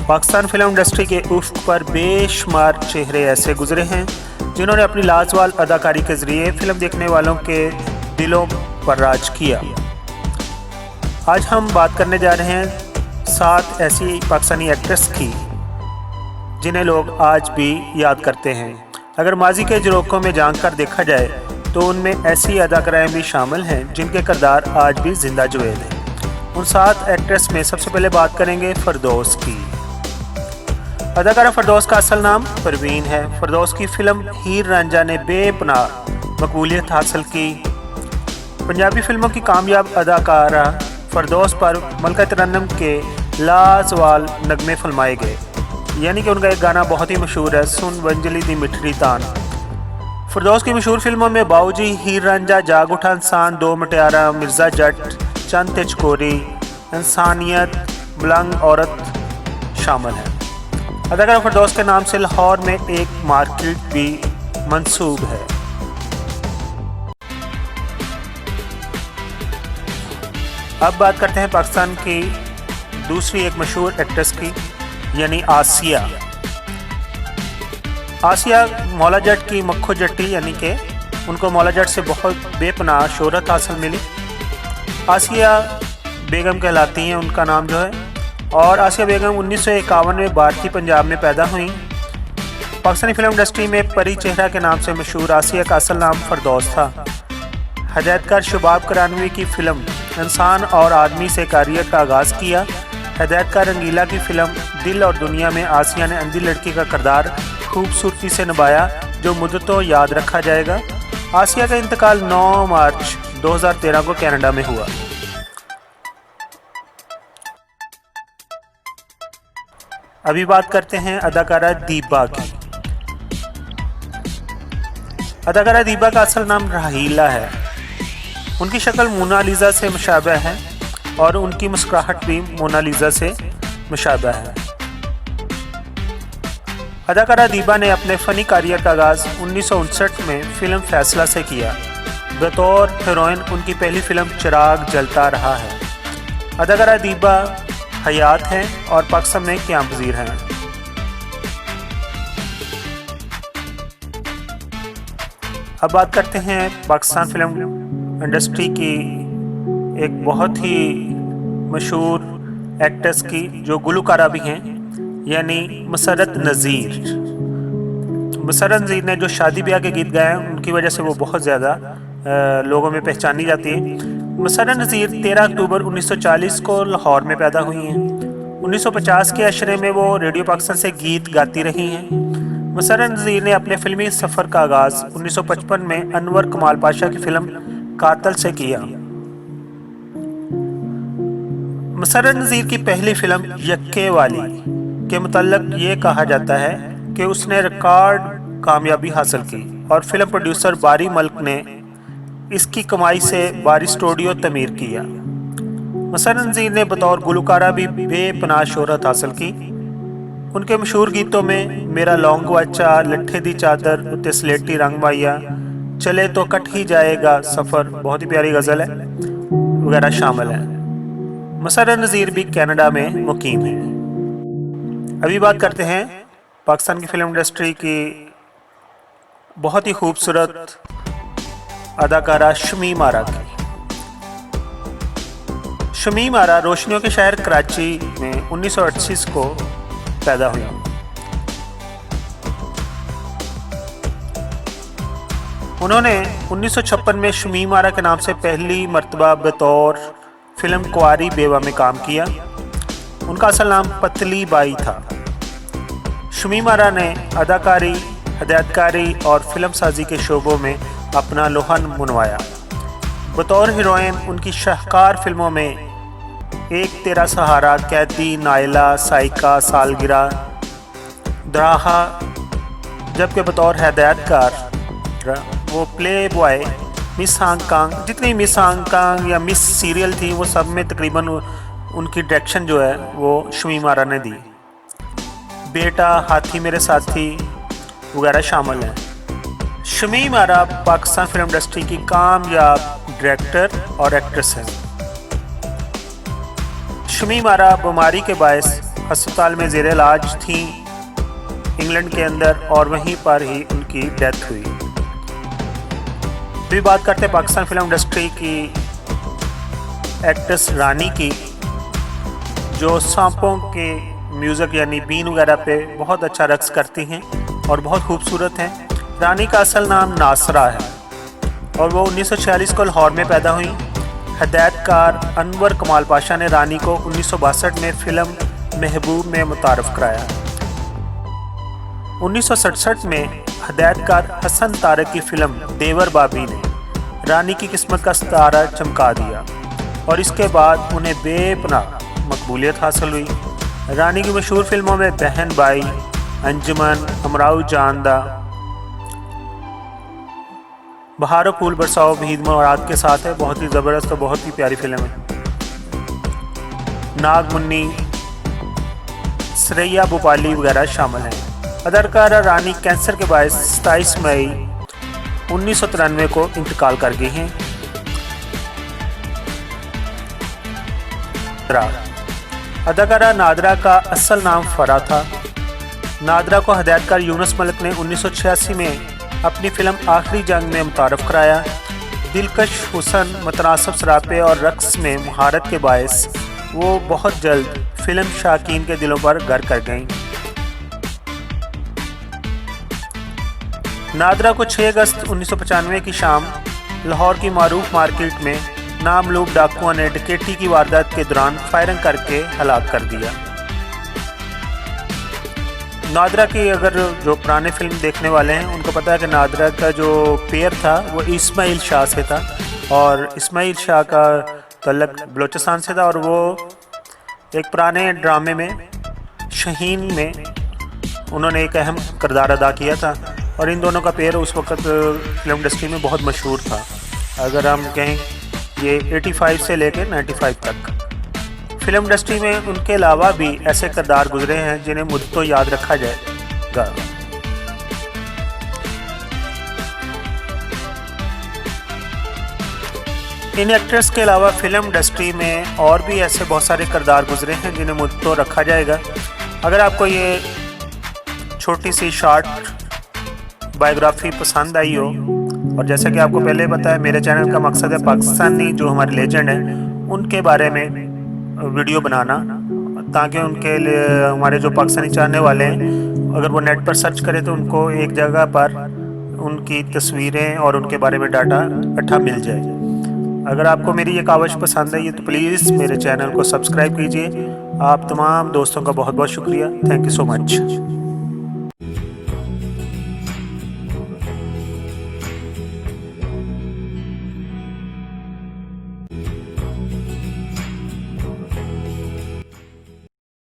Pakistan film industry के उफ्क पर बेशुमार चेहरे ऐसे गुजरे हैं जिन्होंने अपनी लाजवाब अदाकारी के ज़रिए फिल्म देखने वालों के दिलों पर राज किया। आज हम बात करने जा रहे हैं 7 ऐसी पाकिस्तानी एक्ट्रेस की जिन्हें लोग आज भी याद करते हैं। अगर माजी के झरोखों में झांक कर देखा जाए तो उनमें ऐसी अदाकाराएँ भी शामिल हैं जिनके किरदार आज भी जिंदा जवेद हैं। उन 7 एक्ट्रेस में सबसे पहले बात करेंगे फ़रदौस की। अदाकारा फ़रदौस का असल नाम परवीन है। फ़रदौस की फ़िल्म हीर रांझा ने बेपनाह मकबूलियत हासिल की। पंजाबी फिल्मों की कामयाब अदाकारा फ़रदौस पर मलका तरन्नुम के लाजवाब नगमे फिल्माए गए, यानी कि उनका एक गाना बहुत ही मशहूर है, सुन वंजली दी मिठड़ी तान। फ़रदौस की मशहूर फिल्मों में बाऊजी, हीर रांझा, जाग उठा इंसान, दो मटियारा, मिर्ज़ा जट, चंद ते चकोरी, इंसानियत, मलंग औरत शामिल है। अदाकारा फ़रदौस के नाम से लाहौर में एक मार्केट भी मंसूब है। अब बात करते हैं पाकिस्तान की दूसरी एक मशहूर एक्ट्रेस की, यानी आसिया। आसिया मौला जट की मक्खो जट्टी, यानी कि उनको मौला जट से बहुत बेपनाह शोहरत हासिल मिली। आसिया बेगम कहलाती हैं उनका नाम जो है, और आसिया बेगम 1951 में भारतीय पंजाब में पैदा हुई। पाकिस्तानी फिल्म इंडस्ट्री में परी चेहरा के नाम से मशहूर आसिया का असल नाम फ़रदौस था। हिदायतकार शबाब करानवी की फिल्म इंसान और आदमी से कारियर का आगाज़ किया। हिदायतकार रंगीला की फिल्म दिल और दुनिया में आसिया ने अंधी लड़की का किरदार खूबसूरती से निभाया, जो मुद्दतों याद रखा जाएगा। आसिया का इंतकाल 9 मार्च 2013 को कनाडा में हुआ। अभी बात करते हैं अदाकारा दीबा की। अदाकारा दीबा का असल नाम राहीला है। उनकी शक्ल मोनालिसा से मुशाबह है और उनकी मुस्कुराहट भी मोनालिसा से मुशाबह है। अदाकारा दीबा ने अपने फ़नी करियर का आगाज़ 1959 में फ़िल्म फैसला से किया। बतौर हीरोइन उनकी पहली फिल्म चिराग जलता रहा है। अदाकारा दीबा हयात हैं और पाकिस्तान में क़याम पज़ीर हैं। अब बात करते हैं पाकिस्तान फिल्म इंडस्ट्री की एक बहुत ही मशहूर एक्ट्रेस की, जो गुलकारा भी हैं, यानी मसरत नज़ीर। मसरत नज़ीर ने जो शादी ब्याह के गीत गाए हैं उनकी वजह से वो बहुत ज़्यादा लोगों में पहचानी जाती है। मसरत नज़ीर 13 अक्टूबर 1940 को लाहौर में पैदा हुई हैं। 1950 के अशरे में वो रेडियो पाकिस्तान से गीत गाती रही हैं। मसरत नज़ीर ने अपने फिल्मी सफ़र का आगाज़ 1955 में अनवर कमाल पाशा की फिल्म कातल से किया। मसरत नज़ीर की पहली फिल्म यक्के वाली के मुतल्लिक़ ये कहा जाता है कि उसने रिकॉर्ड कामयाबी हासिल की और फिल्म प्रोड्यूसर बारी मल्क ने इसकी कमाई से बारी स्टूडियो तमीर किया। मसरत नज़ीर ने बतौर गुलकारा भी बेपनाह शोहरत हासिल की। उनके मशहूर गीतों में मेरा लौंग वाचा, लट्ठे दी चादर, उत्ते स्लेटी रंग माइया, चले तो कट ही जाएगा सफ़र, बहुत ही प्यारी गज़ल है, वगैरह शामिल है। मसरत नज़ीर भी कनाडा में मुकीम है। अभी बात करते हैं पाकिस्तान की फिल्म इंडस्ट्री की बहुत ही खूबसूरत अदाकारा शमीम आरा की। शमीम आरा रोशनियों के शहर कराची में 1938 को पैदा हुई। उन्होंने 1956 में शमीम आरा के नाम से पहली मर्तबा बतौर फिल्म कुंवारी बेवा में काम किया। उनका असल नाम पतली बाई था। शमीम आरा ने अदाकारी, हिदायतकारी और फिल्म साजी के शोबों में अपना लोहन मनवाया। बतौर हीरोइन उनकी शाहकार फिल्मों में एक तेरा सहारा, कैदी, नायला, साइका, सालगिरह, दराहा, जबकि बतौर हिदायतकार वो प्ले बॉय, मिस हांगकांग, जितनी मिस हांगकांग या मिस सीरियल थी वो सब में तकरीबन उनकी डायरेक्शन जो है वो शमीम आरा ने दी। बेटा, हाथी मेरे साथी वगैरह शामिल हैं। शमीम आरा पाकिस्तान फिल्म इंडस्ट्री की कामयाब डायरेक्टर और एक्ट्रेस हैं। शमीम आरा बीमारी के बायस अस्पताल में ज़ेर इलाज थीं इंग्लैंड के अंदर, और वहीं पर ही उनकी डेथ हुई। अभी बात करते हैं पाकिस्तान फिल्म इंडस्ट्री की एक्ट्रेस रानी की, जो सांपों के म्यूज़िक यानी बीन वगैरह पे बहुत अच्छा रक्स करती हैं और बहुत खूबसूरत हैं। रानी का असल नाम नासरा है और वो 1946 को लाहौर में पैदा हुई। हिदायतकार अनवर कमाल पाशा ने रानी को 1962 में फ़िल्म महबूब में मुतारफ़ कराया। 1967 में हिदायतकार हसन तारक की फ़िल्म देवर बाबी ने रानी की किस्मत का सितारा चमका दिया और इसके बाद उन्हें बेपनाह मकबूलियत हासिल हुई। रानी की मशहूर फिल्मों में बहन भाई, अंजुमन, अमराउ जानदा, बहारो फूल बरसाओ भीद मुराद के साथ है, बहुत ही ज़बरदस्त और बहुत ही प्यारी फिल्म है। नाग मुन्नी, सरैया भोपाली वगैरह शामिल हैं। अदाकारा रानी कैंसर के बायस 27 मई 1993 को इंतकाल कर गई हैं। अदाकारा नादरा का असल नाम फरा था। नादरा को हिदायतकार यूनुस मलिक ने 1986 में अपनी फिल्म आखिरी जंग में मुतारफ़ कराया। दिलकश हुस्न, मुतनासिब सरापे और रक्स में महारत के बायस वो बहुत जल्द फिल्म शाकीन के दिलों पर घर कर गईं। नादरा को 6 अगस्त 1995 की शाम लाहौर की मारूफ मार्केट में नामलूम डाकुओं ने डकैती की वारदात के दौरान फायरिंग करके हलाक कर दिया। नादरा की अगर जो पुराने फिल्म देखने वाले हैं उनको पता है कि नादरा का जो पेयर था वो इस्माइल शाह से था और इस्माइल शाह का तल्लक बलोचिस्तान से था और वो एक पुराने ड्रामे में शहीन में उन्होंने एक अहम किरदार अदा किया था और इन दोनों का पेयर उस वक़्त फिल्म इंडस्ट्री में बहुत मशहूर था। अगर हम कहें ये 85 से लेकर 95 तक फिल्म इंडस्ट्री में उनके अलावा भी ऐसे किरदार गुजरे हैं जिन्हें मुद्दतों याद रखा जाएगा। इन एक्ट्रेस के अलावा फिल्म इंडस्ट्री में और भी ऐसे बहुत सारे किरदार गुजरे हैं जिन्हें मुद्दतों रखा जाएगा। अगर आपको ये छोटी सी शॉर्ट बायोग्राफी पसंद आई हो, और जैसा कि आपको पहले बताया मेरे चैनल का मकसद है पाकिस्तानी जो हमारे लेजेंड हैं उनके बारे में वीडियो बनाना, ताकि उनके लिए हमारे जो पाकिस्तानी चाहने वाले हैं अगर वो नेट पर सर्च करें तो उनको एक जगह पर उनकी तस्वीरें और उनके बारे में डाटा इकट्ठा मिल जाए। अगर आपको मेरी ये काविश पसंद आई तो प्लीज़ मेरे चैनल को सब्सक्राइब कीजिए। आप तमाम दोस्तों का बहुत बहुत शुक्रिया। Thank you so much.